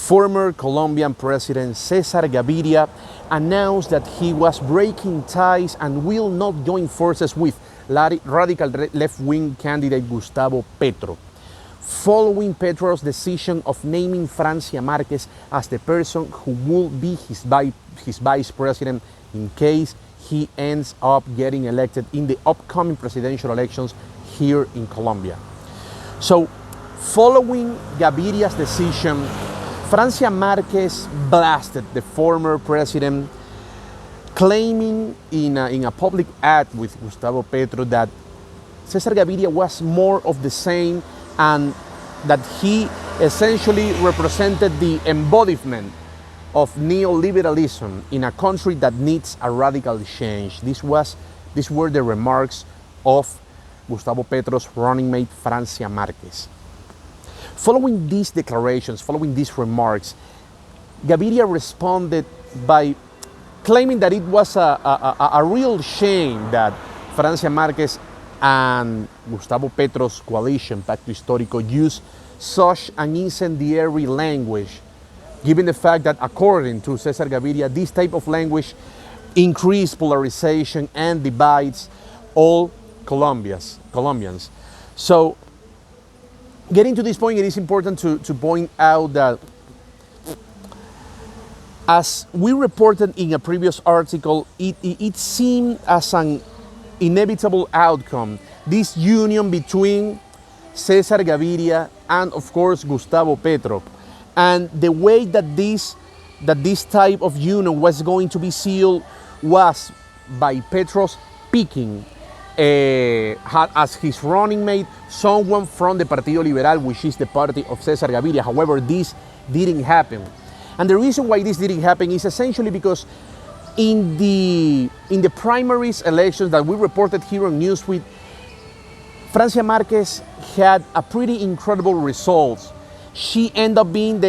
former Colombian President Cesar Gaviria announced that he was breaking ties and will not join forces with radical left-wing candidate Gustavo Petro, following Petros' decision of naming Francia Marquez as the person who will be his vice president in case he ends up getting elected in the upcoming presidential elections here in Colombia. So, following Gaviria's decision, Francia Marquez blasted the former president, claiming in a public ad with Gustavo Petro that Cesar Gaviria was more of the same and that he essentially represented the embodiment of neoliberalism in a country that needs a radical change. These were the remarks of Gustavo Petro's running mate Francia Marquez. Following these declarations, following these remarks, Gaviria responded by claiming that it was a real shame that Francia Marquez and Gustavo Petro's coalition, Pacto Histórico, used such an incendiary language, given the fact that, according to Cesar Gaviria, this type of language increased polarization and divides all Colombians. So, getting to this point, it is important to point out that, as we reported in a previous article, it seemed as an inevitable outcome, this union between Cesar Gaviria and, of course, Gustavo Petro. And the way that this type of union was going to be sealed was by Petros picking as his running mate someone from the Partido Liberal, which is the party of Cesar Gaviria. However, this didn't happen. And the reason why this didn't happen is essentially because in the primaries elections that we reported here on Newsweek, Francia Marquez had a pretty incredible results. She ended up being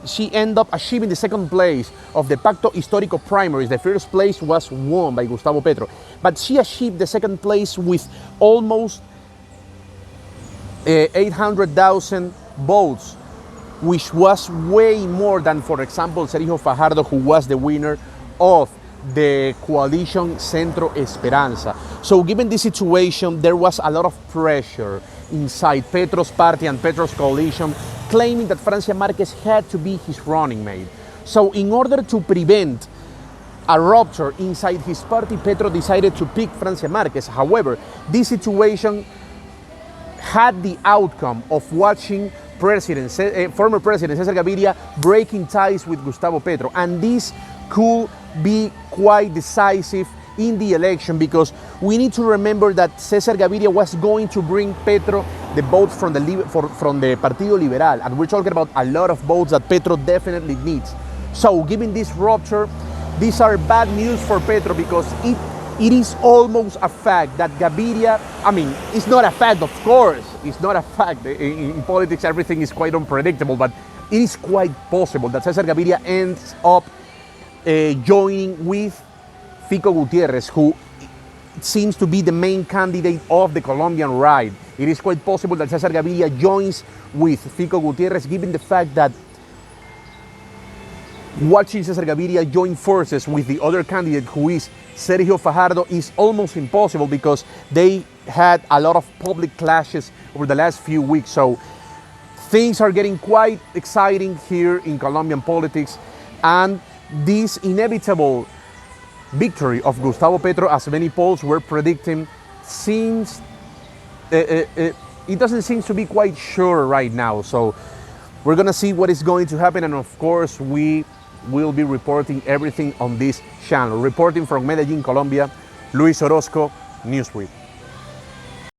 she ended up achieving the second place of the Pacto Histórico primaries. The first place was won by Gustavo Petro, but she achieved the second place with almost 800,000 votes, which was way more than, for example, Sergio Fajardo, who was the winner of the coalition Centro Esperanza. So given this situation, there was a lot of pressure inside Petro's party and Petro's coalition, claiming that Francia Marquez had to be his running mate. So in order to prevent a rupture inside his party, Petro decided to pick Francia Marquez. However, this situation had the outcome of watching former President Cesar Gaviria breaking ties with Gustavo Petro. And this could be quite decisive in the election, because we need to remember that Cesar Gaviria was going to bring Petro the votes from the Partido Liberal, and we're talking about a lot of votes that Petro definitely needs. So given this rupture, these are bad news for Petro, because it is almost a fact that Gaviria, it's not a fact, of course, it's not a fact. In politics, everything is quite unpredictable, but it is quite possible that Cesar Gaviria ends up joining with Fico Gutierrez, who seems to be the main candidate of the Colombian right. It is quite possible that Cesar Gaviria joins with Fico Gutierrez, given the fact that watching Cesar Gaviria join forces with the other candidate, who is Sergio Fajardo, is almost impossible, because they had a lot of public clashes over the last few weeks. So things are getting quite exciting here in Colombian politics, and this inevitable victory of Gustavo Petro, as many polls were predicting, seems it doesn't seem to be quite sure right now. So we're gonna see what is going to happen, and of course we will be reporting everything on this channel. Reporting from Medellin, Colombia, Luis Orozco, Newsweek.